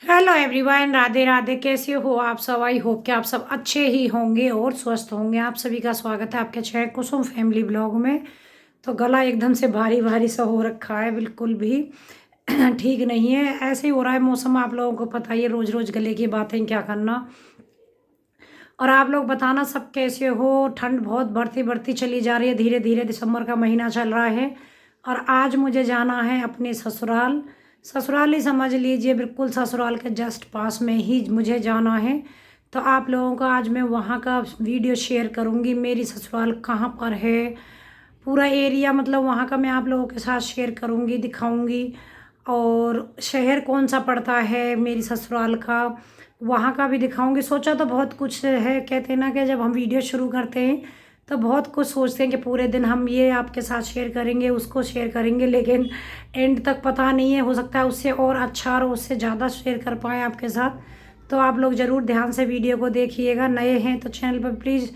Hello everyone, Radhe Radhe. कैसे हो आप सब? आई होप कि आप सब अच्छे ही होंगे और स्वस्थ होंगे। आप सभी का स्वागत है आपके चैनल कुसुम फैमिली ब्लॉग में। तो गला एकदम से भारी भारी सा हो रखा है, बिल्कुल भी ठीक नहीं है। ऐसे ही हो रहा है मौसम, आप लोगों को पता ही है। रोज रोज गले की बातें क्या करना। और आप लोग बताना सब कैसे हो। ठंड बहुत बढ़ती बढ़ती चली जा रही है धीरे धीरे। दिसंबर का महीना चल रहा है और आज मुझे जाना है अपने ससुराल। ससुराल ही समझ लीजिए, बिल्कुल ससुराल के जस्ट पास में ही मुझे जाना है। तो आप लोगों का आज मैं वहाँ का वीडियो शेयर करूँगी। मेरी ससुराल कहाँ पर है, पूरा एरिया मतलब वहाँ का मैं आप लोगों के साथ शेयर करूँगी, दिखाऊँगी। और शहर कौन सा पड़ता है मेरी ससुराल का, वहाँ का भी दिखाऊंगी। सोचा तो बहुत कुछ है। कहते हैं ना कि जब हम वीडियो शुरू करते हैं तो बहुत कुछ सोचते हैं कि पूरे दिन हम ये आपके साथ शेयर करेंगे, उसको शेयर करेंगे, लेकिन एंड तक पता नहीं है। हो सकता है उससे और अच्छा और उससे ज़्यादा शेयर कर पाएँ आपके साथ। तो आप लोग ज़रूर ध्यान से वीडियो को देखिएगा। नए हैं तो चैनल पर प्लीज़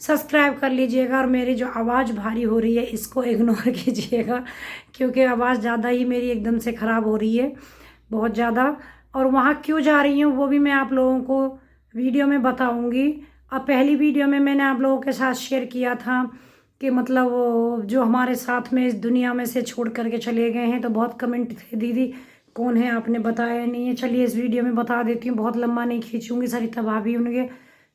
सब्सक्राइब कर लीजिएगा। और मेरी जो आवाज़ भारी हो रही है इसको इग्नोर कीजिएगा, क्योंकि आवाज़ ज़्यादा ही मेरी एकदम से ख़राब हो रही है, बहुत ज़्यादा। और वहाँ क्यों जा रही हूँ वो भी मैं आप लोगों को वीडियो में बताऊँगी। अब पहली वीडियो में मैंने आप लोगों के साथ शेयर किया था कि मतलब वो जो हमारे साथ में इस दुनिया में से छोड़ करके चले गए हैं, तो बहुत कमेंट थे, दीदी कौन है, आपने बताया नहीं है। चलिए इस वीडियो में बता देती हूँ, बहुत लंबा नहीं खींचूँगी। सरिता भाभी उनके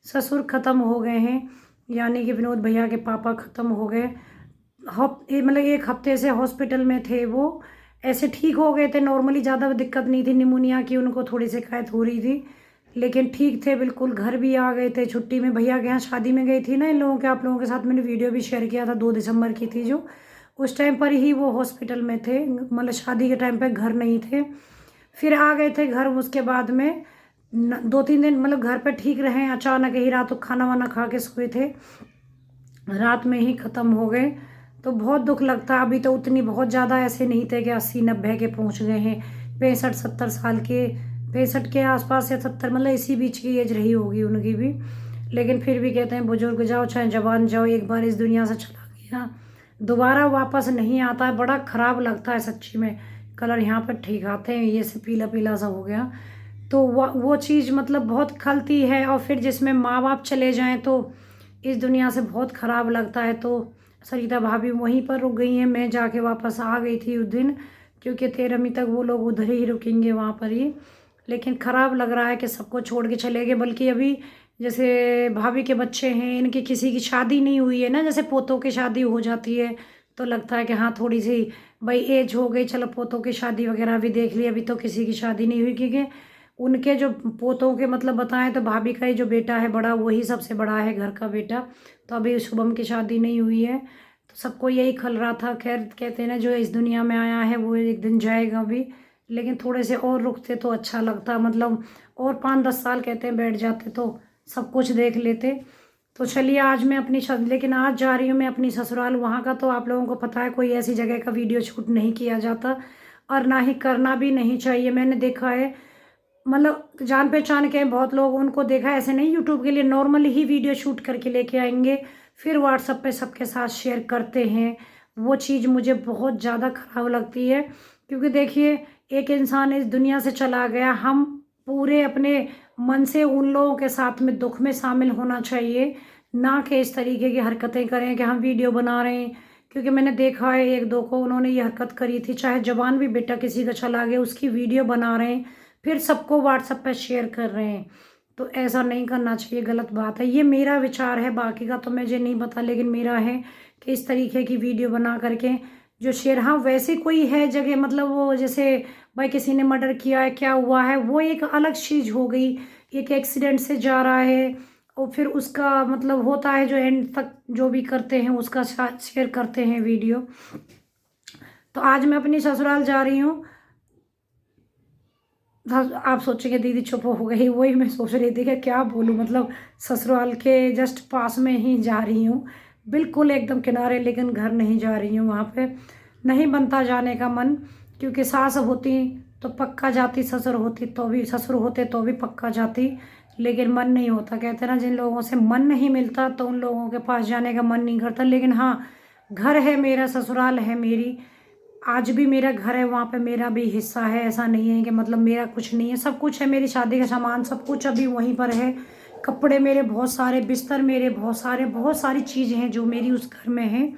ससुर ख़त्म हो गए हैं, यानी कि विनोद भैया के पापा ख़त्म हो गए। मतलब एक हफ्ते से हॉस्पिटल में थे वो। ऐसे ठीक हो गए थे नॉर्मली, ज़्यादा दिक्कत नहीं थी। निमोनिया की उनको थोड़ी शिकायत हो रही थी, लेकिन ठीक थे बिल्कुल। घर भी आ गए थे छुट्टी में। भैया के यहाँ शादी में गई थी ना इन लोगों के, आप लोगों के साथ मैंने वीडियो भी शेयर किया था। 2 दिसंबर की थी जो, उस टाइम पर ही वो हॉस्पिटल में थे, मतलब शादी के टाइम पर घर नहीं थे। फिर आ गए थे घर। उसके बाद में 2-3 दिन मतलब घर पर ठीक रहे। अचानक ही रात को खाना वाना खा के सोए थे, रात में ही ख़त्म हो गए। तो बहुत दुख लगता। अभी तो उतनी बहुत ज़्यादा ऐसे नहीं थे कि 80-90 के पहुंच गए हैं। 65-70 साल के, 65 के आसपास या 70, मतलब इसी बीच की एज रही होगी उनकी भी। लेकिन फिर भी कहते हैं बुजुर्ग जाओ चाहे जवान जाओ, एक बार इस दुनिया से चला गया दोबारा वापस नहीं आता है। बड़ा ख़राब लगता है सच्ची में। कलर यहाँ पर ठीक आते हैं, ये से पीला पीला सा हो गया। तो वो चीज़ मतलब बहुत खलती है। और फिर जिसमें माँ बाप चले जाएं तो इस दुनिया से बहुत ख़राब लगता है। तो सरिता भाभी वहीं पर रुक गई हैं, मैं जाके वापस आ गई थी उस दिन, क्योंकि 13वीं तक वो लोग उधर ही रुकेंगे वहाँ पर ही। लेकिन ख़राब लग रहा है कि सबको छोड़ के चले गए। बल्कि अभी जैसे भाभी के बच्चे हैं, इनकी किसी की शादी नहीं हुई है ना, जैसे पोतों की शादी हो जाती है तो लगता है कि हाँ थोड़ी सी भाई एज हो गई, चलो पोतों की शादी वगैरह भी देख ली। अभी तो किसी की शादी नहीं हुई, क्योंकि उनके जो पोतों के मतलब बताएं तो भाभी का ही जो बेटा है बड़ा, वही सबसे बड़ा है घर का बेटा। तो अभी शुभम की शादी नहीं हुई है, तो सबको यही खल रहा था। खैर कहते हैं ना, जो इस दुनिया में आया है वो एक दिन जाएगा भी। लेकिन थोड़े से और रुकते तो अच्छा लगता, मतलब और 5-10 साल कहते हैं बैठ जाते तो सब कुछ देख लेते। तो चलिए आज मैं लेकिन आज जा रही हूँ मैं अपनी ससुराल। वहाँ का तो आप लोगों को पता है, कोई ऐसी जगह का वीडियो शूट नहीं किया जाता और ना ही करना भी नहीं चाहिए। मैंने देखा है, मतलब जान पहचान के बहुत लोग, उनको देखा ऐसे नहीं यूट्यूब के लिए, नॉर्मली ही वीडियो शूट करके लेके आएंगे, फिर व्हाट्सएप पे सबके साथ शेयर करते हैं। वो चीज़ मुझे बहुत ज़्यादा ख़राब लगती है, क्योंकि देखिए एक इंसान इस दुनिया से चला गया, हम पूरे अपने मन से उन लोगों के साथ में दुख में शामिल होना चाहिए, ना कि इस तरीके की हरकतें करें कि हम वीडियो बना रहे हैं। क्योंकि मैंने देखा है एक दो को, उन्होंने ये हरकत करी थी। चाहे जवान भी बेटा किसी का चला गया, उसकी वीडियो बना रहे हैं, फिर सबको व्हाट्सएप पे शेयर कर रहे हैं। तो ऐसा नहीं करना चाहिए, गलत बात है। ये मेरा विचार है, बाकी का तो मुझे नहीं पता, लेकिन मेरा है कि इस तरीके की वीडियो बना करके जो शेयर, हाँ वैसे कोई है जगह, मतलब वो जैसे भाई किसी ने मर्डर किया है, क्या हुआ है, वो एक अलग चीज़ हो गई। एक एक्सीडेंट से जा रहा है और फिर उसका मतलब होता है जो एंड तक जो भी करते हैं उसका शेयर करते हैं वीडियो। तो आज मैं अपनी ससुराल जा रही हूँ। आप सोचेंगे दीदी चुप हो गई, वही मैं सोच रही थी कि क्या बोलूँ, मतलब ससुराल के जस्ट पास में ही जा रही हूँ, बिल्कुल एकदम किनारे, लेकिन घर नहीं जा रही हूँ। वहाँ पे नहीं बनता जाने का मन, क्योंकि सास होती तो पक्का जाती, ससुर होते तो भी पक्का जाती, लेकिन मन नहीं होता। कहते हैं ना, जिन लोगों से मन नहीं मिलता तो उन लोगों के पास जाने का मन नहीं करता। लेकिन हाँ, घर है मेरा, ससुराल है मेरी। आज भी मेरा घर है, वहाँ पे मेरा भी हिस्सा है। ऐसा नहीं है कि मतलब मेरा कुछ नहीं है, सब कुछ है। मेरी शादी का सामान सब कुछ अभी वहीं पर है। कपड़े मेरे बहुत सारे, बिस्तर मेरे बहुत सारे, बहुत सारी चीज़ें हैं जो मेरी उस घर में हैं।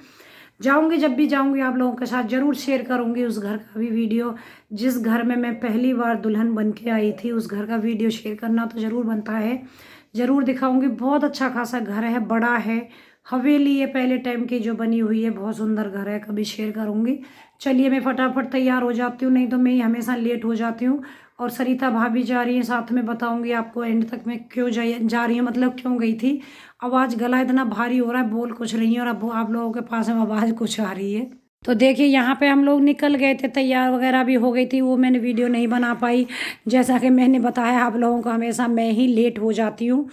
जाऊंगी, जब भी जाऊंगी आप लोगों के साथ ज़रूर शेयर करूंगी उस घर का भी वीडियो। जिस घर में मैं पहली बार दुल्हन बन के आई थी, उस घर का वीडियो शेयर करना तो ज़रूर बनता है, ज़रूर दिखाऊंगी। बहुत अच्छा खासा घर है, बड़ा है, हवेली है पहले टाइम की जो बनी हुई है। बहुत सुंदर घर है, कभी शेयर करूंगी। चलिए मैं फटाफट तैयार हो जाती हूँ, नहीं तो मैं ही हमेशा लेट हो जाती हूँ। और सरिता भाभी जा रही है साथ में, बताऊंगी आपको एंड तक मैं क्यों जा रही हूँ, मतलब क्यों गई थी। आवाज़ गला इतना भारी हो रहा है, बोल कुछ रही है, और अब आप लोगों के पास में आवाज़ कुछ आ रही है। तो देखिए यहाँ पे हम लोग निकल गए थे, तैयार वगैरह भी हो गई थी। वो मैंने वीडियो नहीं बना पाई, जैसा कि मैंने बताया आप लोगों को हमेशा मैं ही लेट हो जाती हूँ।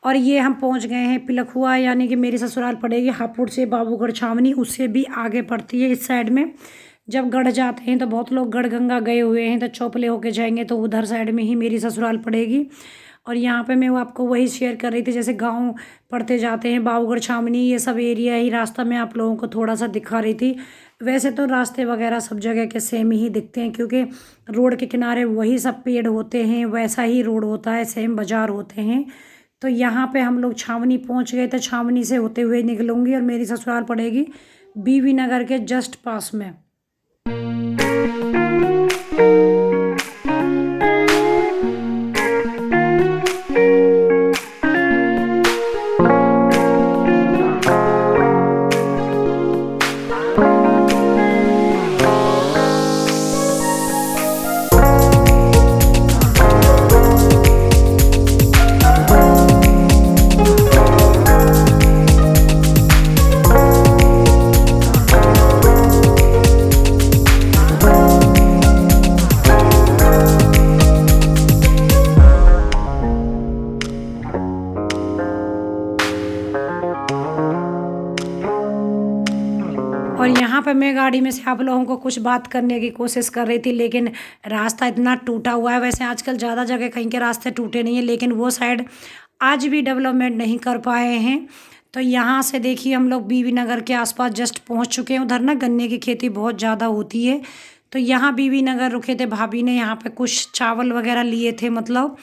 और ये हम पहुँच गए हैं पिलखुआ, यानी कि मेरी ससुराल पड़ेगी हापुड़ से बाबूगढ़ छावनी, उससे भी आगे पड़ती है इस साइड में। जब गढ़ जाते हैं तो बहुत लोग गढ़ गंगा गए हुए हैं, तो चौपले होके जाएंगे तो उधर साइड में ही मेरी ससुराल पड़ेगी। और यहाँ पे मैं वो आपको वही शेयर कर रही थी, जैसे गांव पड़ते जाते हैं, बाबूगढ़ छावनी, ये सब एरिया ही रास्ता में आप लोगों को थोड़ा सा दिखा रही थी। वैसे तो रास्ते वगैरह सब जगह के सेम ही दिखते हैं, क्योंकि रोड के किनारे वही सब पेड़ होते हैं, वैसा ही रोड होता है, सेम बाजार होते हैं। तो यहाँ पे हम लोग छावनी पहुँच गए थे, छावनी से होते हुए निकलूंगी और मेरी ससुराल पड़ेगी बीवी नगर के जस्ट पास में। और यहाँ पे मैं गाड़ी में से आप लोगों को कुछ बात करने की कोशिश कर रही थी, लेकिन रास्ता इतना टूटा हुआ है। वैसे आजकल ज़्यादा जगह कहीं के रास्ते टूटे नहीं हैं, लेकिन वो साइड आज भी डेवलपमेंट नहीं कर पाए हैं। तो यहाँ से देखिए हम लोग बीवी नगर के आसपास जस्ट पहुँच चुके हैं। उधर ना गन्ने की खेती बहुत ज़्यादा होती है, तो यहाँ बीवी नगर रुके थे। भाभी ने यहाँ पे कुछ चावल वगैरह लिए थे, मतलब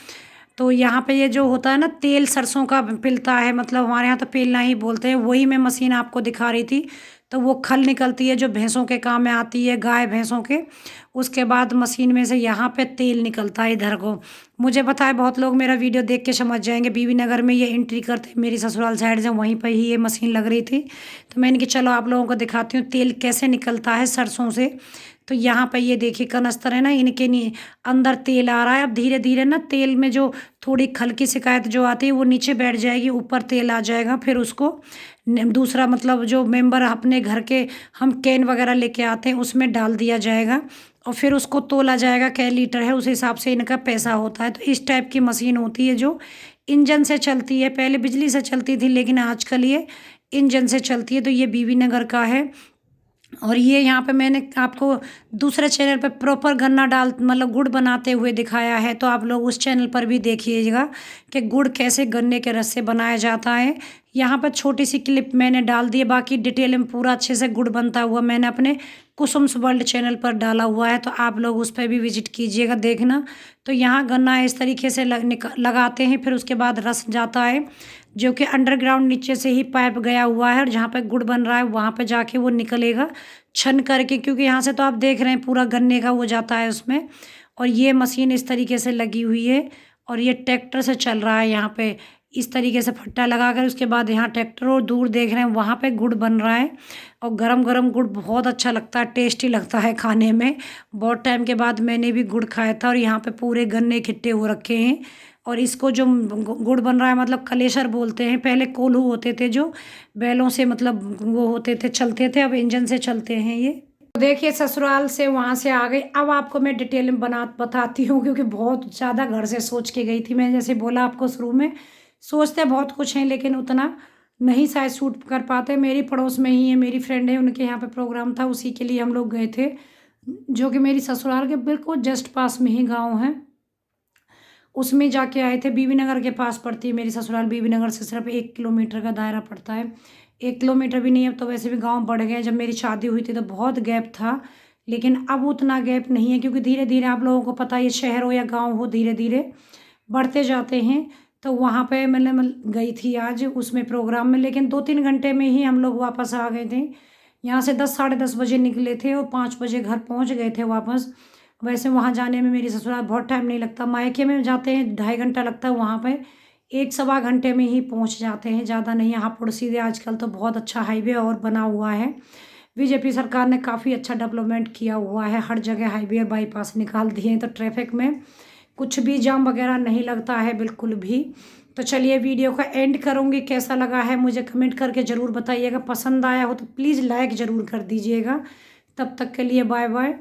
तो यहाँ पे ये जो होता है ना, तेल सरसों का पिलता है, मतलब हमारे यहाँ तो पेलना ही बोलते हैं, वही मैं मशीन आपको दिखा रही थी। तो वो खल निकलती है जो भैंसों के काम में आती है, गाय भैंसों के। उसके बाद मशीन में से यहाँ पे तेल निकलता है इधर को। मुझे पता है बहुत लोग मेरा वीडियो देख के समझ जाएंगे, बीवी नगर में ये एंट्री करते मेरी ससुराल साइड से, वहीं पर ही ये मशीन लग रही थी। तो मैंने कि चलो आप लोगों को दिखाती हूँ तेल कैसे निकलता है सरसों से। तो यहाँ पे ये देखिए कनस्तर है ना, इनके अंदर तेल आ रहा है। अब धीरे धीरे ना तेल में जो थोड़ी खल की शिकायत जो आती है वो नीचे बैठ जाएगी, ऊपर तेल आ जाएगा। फिर उसको दूसरा मतलब जो मेंबर अपने घर के हम कैन वगैरह लेके आते हैं उसमें डाल दिया जाएगा, और फिर उसको तोला जाएगा कै लीटर है, उस हिसाब से इनका पैसा होता है। तो इस टाइप की मशीन होती है जो इंजन से चलती है, पहले बिजली से चलती थी लेकिन आजकल ये इंजन से चलती है। तो ये बीवी नगर का है। और ये यहाँ पे मैंने आपको दूसरे चैनल पे प्रॉपर गन्ना डाल मतलब गुड़ बनाते हुए दिखाया है, तो आप लोग उस चैनल पर भी देखिएगा कि गुड़ कैसे गन्ने के रस से बनाया जाता है। यहाँ पर छोटी सी क्लिप मैंने डाल दी है, बाकी डिटेल में पूरा अच्छे से गुड़ बनता हुआ मैंने अपने कुसुम्स वर्ल्ड चैनल पर डाला हुआ है, तो आप लोग उस पर भी विजिट कीजिएगा, देखना। तो यहाँ गन्ना इस तरीके से लगाते हैं, फिर उसके बाद रस जाता है जो कि अंडरग्राउंड नीचे से ही पाइप गया हुआ है, और जहाँ पे गुड़ बन रहा है वहाँ पे जाके वो निकलेगा छन करके, क्योंकि यहाँ से तो आप देख रहे हैं पूरा गन्ने का वो जाता है उसमें। और ये मशीन इस तरीके से लगी हुई है, और ये ट्रैक्टर से चल रहा है। यहाँ पे इस तरीके से फट्टा लगा कर उसके बाद यहाँ ट्रैक्टर, और दूर देख रहे हैं वहाँ पे गुड़ बन रहा है। और गरम गरम गुड़ बहुत अच्छा लगता है, टेस्टी लगता है खाने में। बहुत टाइम के बाद मैंने भी गुड़ खाया था, और यहाँ पे पूरे गन्ने इकट्ठे हो रखे हैं। और इसको जो गुड़ बन रहा है मतलब कलेशर बोलते हैं। पहले कोल्हू होते थे जो बैलों से मतलब वो होते थे, चलते थे, अब इंजन से चलते हैं ये। तो देखिए ससुराल से वहाँ से आ गई। अब आपको मैं डिटेल में बताती हूँ, क्योंकि बहुत ज़्यादा घर से सोच के गई थी मैं। जैसे बोला आपको शुरू में, सोचते बहुत कुछ हैं लेकिन उतना नहीं शायद शूट कर पाते। मेरी पड़ोस में ही है, मेरी फ्रेंड है, उनके यहाँ पे प्रोग्राम था, उसी के लिए हम लोग गए थे, जो कि मेरी ससुराल के बिल्कुल जस्ट पास में ही गाँव है। उसमें जाके आए थे। बीवी नगर के पास पड़ती है मेरी ससुराल, बीवी नगर से सिर्फ 1 किलोमीटर का दायरा पड़ता है। 1 किलोमीटर भी नहीं, अब तो वैसे भी गांव बढ़ गए। जब मेरी शादी हुई थी तो बहुत गैप था, लेकिन अब उतना गैप नहीं है, क्योंकि धीरे धीरे आप लोगों को पता है ये शहर हो या गांव हो धीरे धीरे बढ़ते जाते हैं। तो वहाँ पे मैंने गई थी आज उसमें प्रोग्राम में, लेकिन 2-3 घंटे में ही हम लोग वापस आ गए थे। यहाँ से 10-10:30 बजे निकले थे और 5 बजे घर पहुँच गए थे वापस। वैसे वहाँ जाने में मेरी ससुराल बहुत टाइम नहीं लगता, मायके में जाते हैं 2.5 घंटा लगता है, वहाँ पे 1-1.25 घंटे में ही पहुँच जाते हैं, ज़्यादा नहीं। हापुड़ सीधे आजकल तो बहुत अच्छा हाईवे और बना हुआ है। बीजेपी सरकार ने काफ़ी अच्छा डेवलपमेंट किया हुआ है, हर जगह हाईवे बाईपास निकाल दिए हैं, तो ट्रैफिक में कुछ भी जाम वगैरह नहीं लगता है बिल्कुल भी। तो चलिए वीडियो का एंड करूँगी, कैसा लगा है मुझे कमेंट करके ज़रूर बताइएगा, पसंद आया हो तो प्लीज़ लाइक ज़रूर कर दीजिएगा। तब तक के लिए बाय बाय।